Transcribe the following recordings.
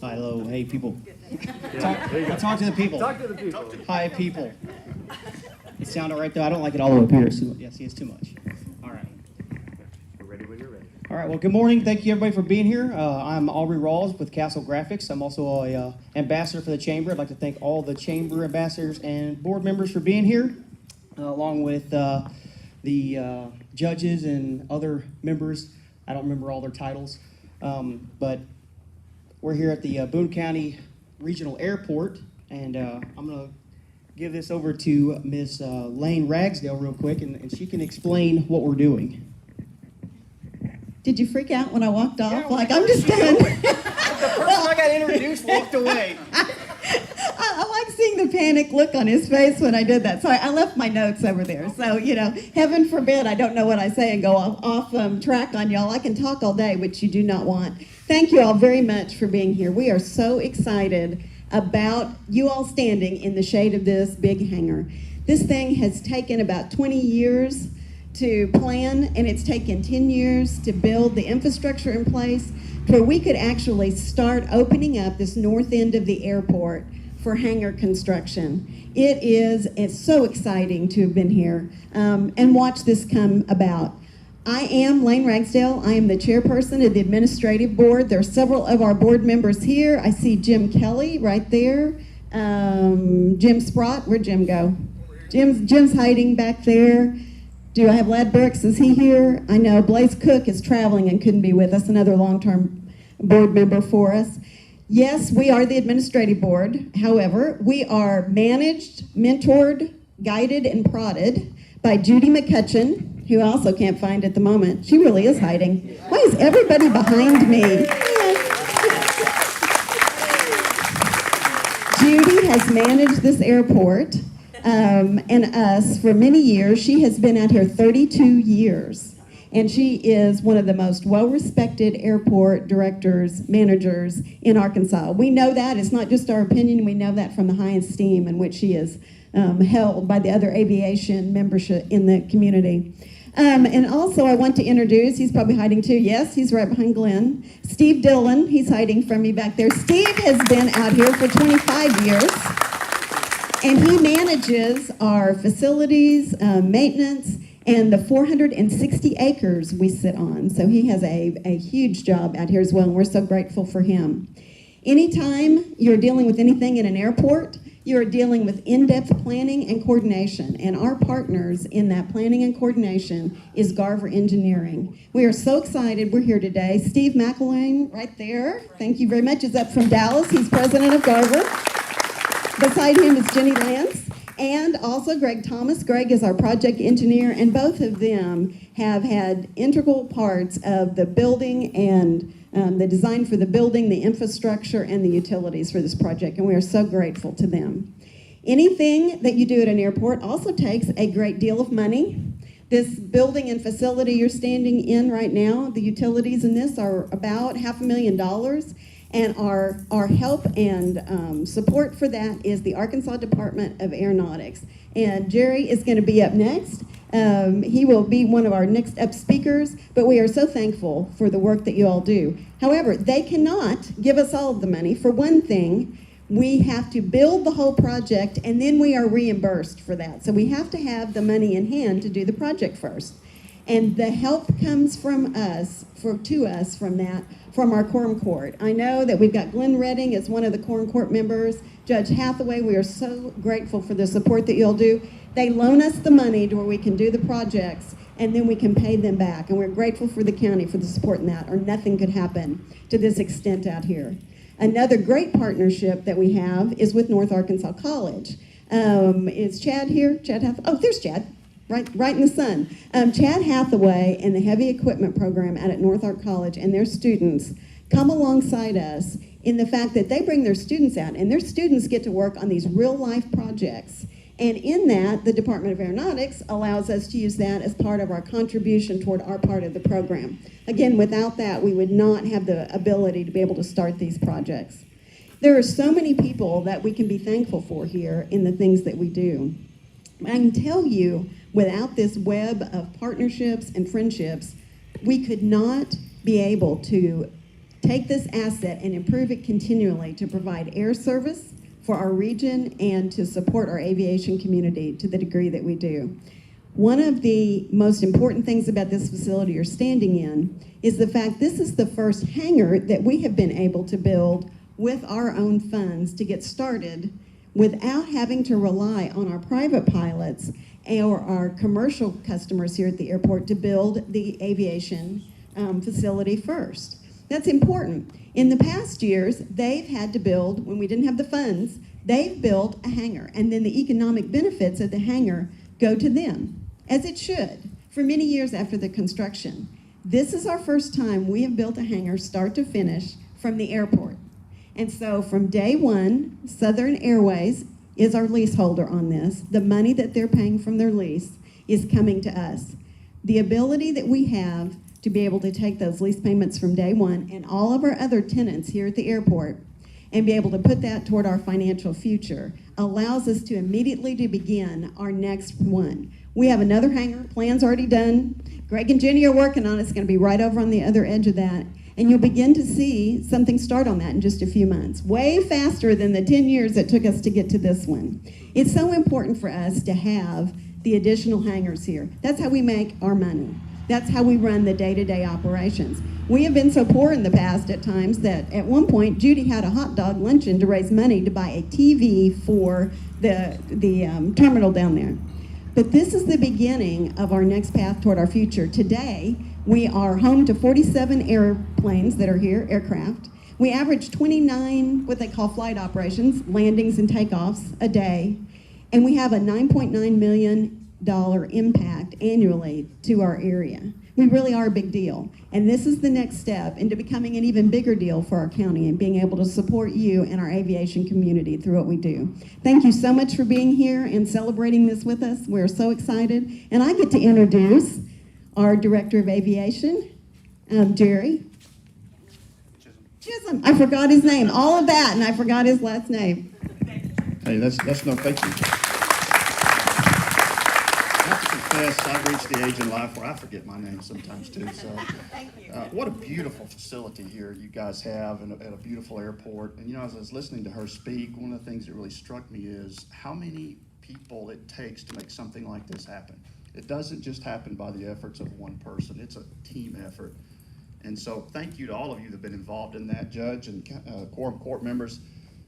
Hi, hello, hey, people. Yeah, Talk to the people. Talk to the people. Hi, people. It sounded right though. I don't like it all the way up here. Yeah, see, it's too much. All right. We're ready when you're ready. All right. Well, good morning. Thank you, everybody, for being here. I'm Aubrey Rawls with Castle Graphics. I'm also a ambassador for the Chamber. I'd like to thank all the Chamber ambassadors and board members for being here, along with the judges and other members. I don't remember all their titles, but we're here at the Boone County Regional Airport, and I'm going to give this over to Miss Lane Ragsdale real quick, and she can explain what we're doing. Did you freak out when I walked off? Yeah, like, I'm just done. The person I got introduced walked away. I like seeing the panic look on his face when I did that. So I left my notes over there. So, heaven forbid I don't know what I say and go off track on y'all. I can talk all day, which you do not want. Thank you all very much for being here. We are so excited about you all standing in the shade of this big hangar. This thing has taken about 20 years to plan, and it's taken 10 years to build the infrastructure in place where we could actually start opening up this north end of the airport for hangar construction. It's so exciting to have been here and watch this come about. I am Lane Ragsdale. I am the chairperson of the administrative board. There are several of our board members here. I see Jim Kelly right there. Jim Sprott, where'd Jim go? Jim's hiding back there. Do I have Lad Burks? Is he here? I know Blaze Cook is traveling and couldn't be with us, another long-term board member for us. Yes, we are the administrative board. However, we are managed, mentored, guided, and prodded by Judy McCutcheon, who I also can't find at the moment. She really is hiding. Why is everybody behind me? Judy has managed this airport and us for many years. She has been out here 32 years, and she is one of the most well-respected airport directors, managers in Arkansas. We know that. It's not just our opinion. We know that from the high esteem in which she is held by the other aviation membership in the community. And also I want to introduce, he's probably hiding too. Yes, he's right behind Glenn. Steve Dillon, he's hiding from me back there. Steve has been out here for 25 years. And he manages our facilities, maintenance, and the 460 acres we sit on. So he has a huge job out here as well, and we're so grateful for him. Anytime you're dealing with anything in an airport, you're dealing with in-depth planning and coordination. And our partners in that planning and coordination is Garver Engineering. We are so excited we're here today. Steve McElwain, right there, thank you very much, is up from Dallas. He's president of Garver. Beside him is Jenny Lance, and also Greg Thomas. Greg is our project engineer, and both of them have had integral parts of the building and the design for the building, the infrastructure, and the utilities for this project, and we are so grateful to them. Anything that you do at an airport also takes a great deal of money. This building and facility you're standing in right now, the utilities in this are about $500,000. And our help and support for that is the Arkansas Department of Aeronautics. And Jerry is going to be up next. He will be one of our next up speakers, but we are so thankful for the work that you all do. However, they cannot give us all of the money. For one thing, we have to build the whole project, and then we are reimbursed for that. So we have to have the money in hand to do the project first. And the help comes from us, from our quorum court. I know that we've got Glenn Redding as one of the quorum court members, Judge Hathaway. We are so grateful for the support that you'll do. They loan us the money to where we can do the projects, and then we can pay them back. And we're grateful for the county for the support in that, or nothing could happen to this extent out here. Another great partnership that we have is with North Arkansas College. Is Chad here? Chad Hathaway? Oh, there's Chad. Right in the sun. Chad Hathaway and the heavy equipment program out at North Ark College and their students come alongside us in the fact that they bring their students out, and their students get to work on these real-life projects. And in that, the Department of Aeronautics allows us to use that as part of our contribution toward our part of the program. Again, without that, we would not have the ability to be able to start these projects. There are so many people that we can be thankful for here in the things that we do. I can tell you, without this web of partnerships and friendships, we could not be able to take this asset and improve it continually to provide air service for our region and to support our aviation community to the degree that we do. One of the most important things about this facility you're standing in is the fact this is the first hangar that we have been able to build with our own funds to get started without having to rely on our private pilots or our commercial customers here at the airport to build the aviation facility first. That's important. In the past years, they've had to build, when we didn't have the funds, they've built a hangar, and then the economic benefits of the hangar go to them, as it should, for many years after the construction. This is our first time we have built a hangar start to finish from the airport. And so from day one, Southern Airways is our leaseholder on this. The money that they're paying from their lease is coming to us. The ability that we have to be able to take those lease payments from day one and all of our other tenants here at the airport and be able to put that toward our financial future allows us to immediately to begin our next one. We have another hangar, plans already done. Greg and Jenny are working on it. It's going to be right over on the other edge of that. And you'll begin to see something start on that in just a few months, way faster than the 10 years it took us to get to this one. It's so important for us to have the additional hangars here. That's how we make our money. That's how we run the day-to-day operations. We have been so poor in the past at times that at one point Judy had a hot dog luncheon to raise money to buy a TV for the terminal down there. But this is the beginning of our next path toward our future. Today, we are home to 47 airplanes that are here, aircraft. We average 29, what they call flight operations, landings and takeoffs a day. And we have a $9.9 million impact annually to our area. We really are a big deal. And this is the next step into becoming an even bigger deal for our county and being able to support you and our aviation community through what we do. Thank you so much for being here and celebrating this with us. We're so excited. And I get to introduce our Director of Aviation, Jerry Chisholm. I forgot his name, all of that, and I forgot his last name. Hey, that's no thank you. I have to confess, I've reached the age in life where I forget my name sometimes too. So, what a beautiful facility here you guys have at a beautiful airport. And you know, as I was listening to her speak, one of the things that really struck me is how many people it takes to make something like this happen. It doesn't just happen by the efforts of one person. It's a team effort. And so thank you to all of you that have been involved in that, Judge and quorum court members.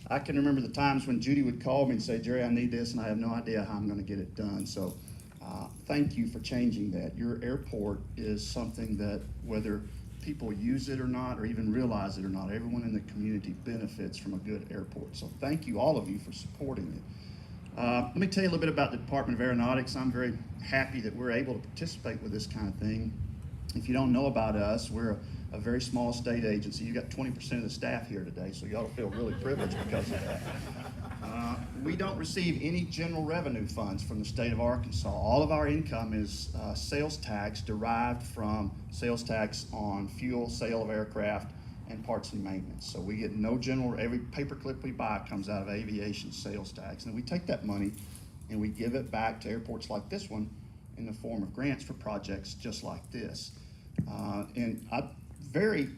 I can remember the times when Judy would call me and say, Jerry, I need this, and I have no idea how I'm going to get it done. So thank you for changing that. Your airport is something that whether people use it or not, or even realize it or not, everyone in the community benefits from a good airport. So thank you, all of you, for supporting it. Let me tell you a little bit about the Department of Aeronautics. I'm very happy that we're able to participate with this kind of thing. If you don't know about us, we're a very small state agency. You got 20% of the staff here today, so you ought to feel really privileged because of that. We don't receive any general revenue funds from the state of Arkansas. All of our income is sales tax derived from sales tax on fuel, sale of aircraft, and parts and maintenance. So we get no general, every paperclip we buy comes out of aviation sales tax. And we take that money and we give it back to airports like this one in the form of grants for projects just like this. And I'm very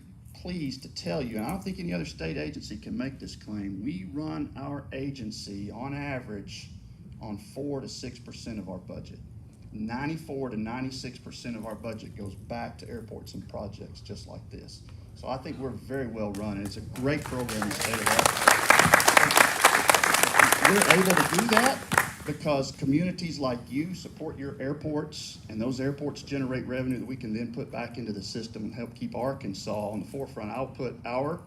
pleased to tell you, and I don't think any other state agency can make this claim, we run our agency on average on 4 to 6% of our budget. 94 to 96% of our budget goes back to airports and projects just like this. So I think we're very well run, and it's a great program in the state of Arkansas. We're able to do that because communities like you support your airports, and those airports generate revenue that we can then put back into the system and help keep Arkansas on the forefront. I'll put our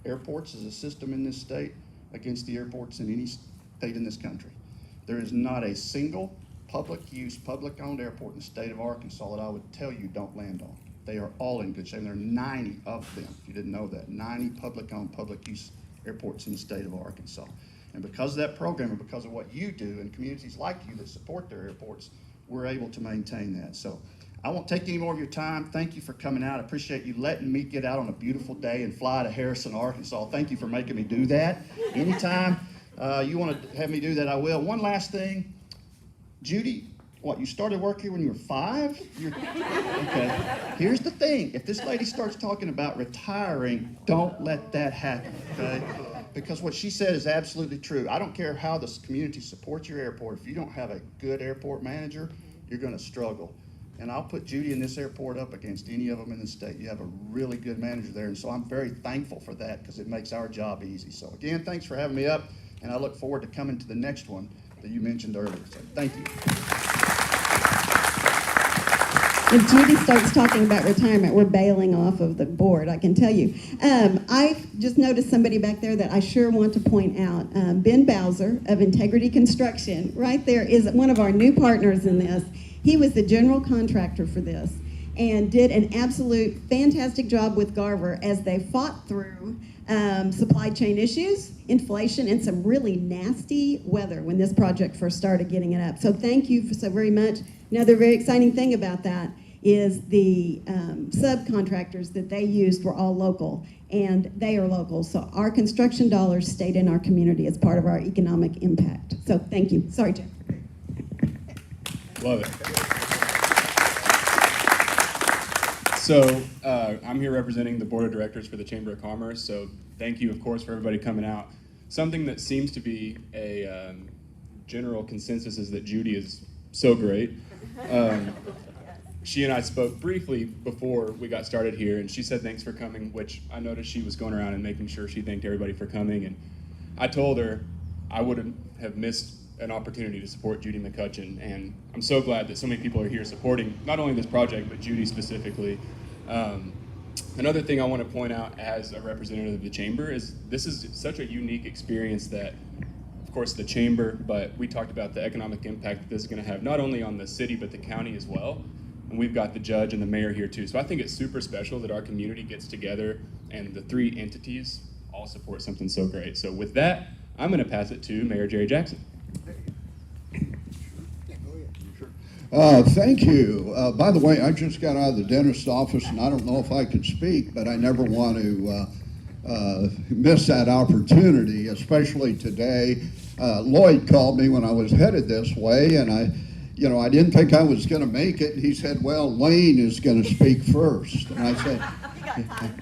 airports as a system in this state against the airports in any state in this country. There is not a single public-use, public-owned airport in the state of Arkansas that I would tell you don't land on. They are all in good shape. There are 90 of them, if you didn't know that, 90 public-owned, public-use airports in the state of Arkansas. And because of that program and because of what you do and communities like you that support their airports, we're able to maintain that. So I won't take any more of your time. Thank you for coming out. I appreciate you letting me get out on a beautiful day and fly to Harrison, Arkansas. Thank you for making me do that. Anytime you want to have me do that, I will. One last thing. Judy What, you started work here when you were 5? Okay. Here's the thing. If this lady starts talking about retiring, don't let that happen, okay? Because what she said is absolutely true. I don't care how this community supports your airport. If you don't have a good airport manager, you're going to struggle. And I'll put Judy in this airport up against any of them in the state. You have a really good manager there, and so I'm very thankful for that because it makes our job easy. So again, thanks for having me up, and I look forward to coming to the next one that you mentioned earlier. So thank you. If Judy starts talking about retirement, we're bailing off of the board, I can tell you. I just noticed somebody back there that I sure want to point out. Ben Bowser of Integrity Construction, right there, is one of our new partners in this. He was the general contractor for this and did an absolute fantastic job with Garver as they fought through supply chain issues, inflation, and some really nasty weather when this project first started getting it up. So thank you so very much. Another very exciting thing about that is the subcontractors that they used were all local, and they are local. So our construction dollars stayed in our community as part of our economic impact. So thank you. Sorry, Jim. Love it. So I'm here representing the Board of Directors for the Chamber of Commerce. So thank you, of course, for everybody coming out. Something that seems to be a general consensus is that Judy is so great. She and I spoke briefly before we got started here, and she said thanks for coming, which I noticed she was going around and making sure she thanked everybody for coming. And I told her I wouldn't have missed an opportunity to support Judy McCutcheon, and I'm so glad that so many people are here supporting not only this project, but Judy specifically. Another thing I want to point out as a representative of the Chamber is this is such a unique experience that, of course, the Chamber, but we talked about the economic impact that this is going to have not only on the city, but the county as well. And we've got the judge and the mayor here too. So I think it's super special that our community gets together and the 3 entities all support something so great. So with that, I'm going to pass it to Mayor Jerry Jackson. Thank you. By the way, I just got out of the dentist's office, and I don't know if I could speak, but I never want to miss that opportunity, especially today. Lloyd called me when I was headed this way, and I didn't think I was going to make it. He said, well, Lane is going to speak first. And I said,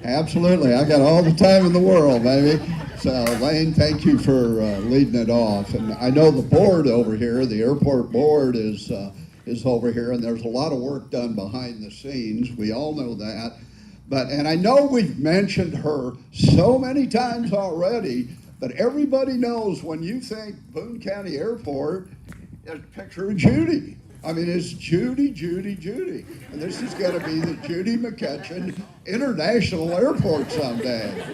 absolutely, I got all the time in the world, baby. So, Lane, thank you for leading it off. And I know the board over here, the airport board is over here, and there's a lot of work done behind the scenes. We all know that. And I know we've mentioned her so many times already, but everybody knows when you think Boone County Airport, there's a picture of Judy. I mean, it's Judy, Judy, Judy. And this is going to be the Judy McCutcheon International Airport someday.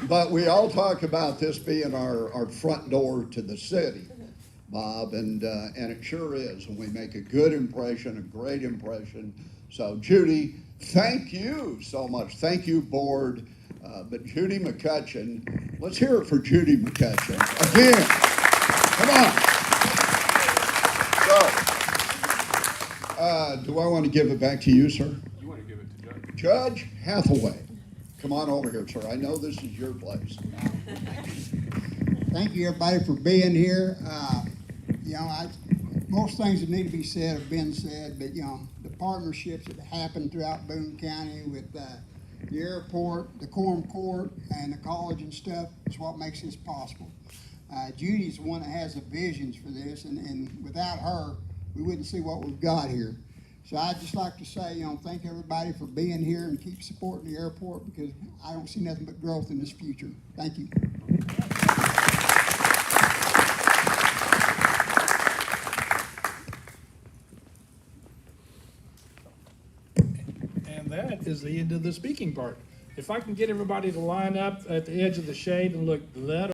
But we all talk about this being our front door to the city, Bob, and it sure is. And we make a good impression, a great impression. So, Judy, thank you so much. Thank you, board. But Judy McCutcheon, let's hear it for Judy McCutcheon. Again, come on. So, do I want to give it back to you, sir? You want to give it to Judge? Judge Hathaway, come on over here, sir. I know this is your place. Thank you, everybody, for being here. Most things that need to be said have been said, but the partnerships that happen throughout Boone County with the airport, the Quorum Court, and the college and stuff is what makes this possible. Judy's the one that has the visions for this, and without her, we wouldn't see what we've got here. So I'd just like to say, thank everybody for being here and keep supporting the airport, because I don't see nothing but growth in this future. Thank you. And that is the end of the speaking part. If I can get everybody to line up at the edge of the shade and look that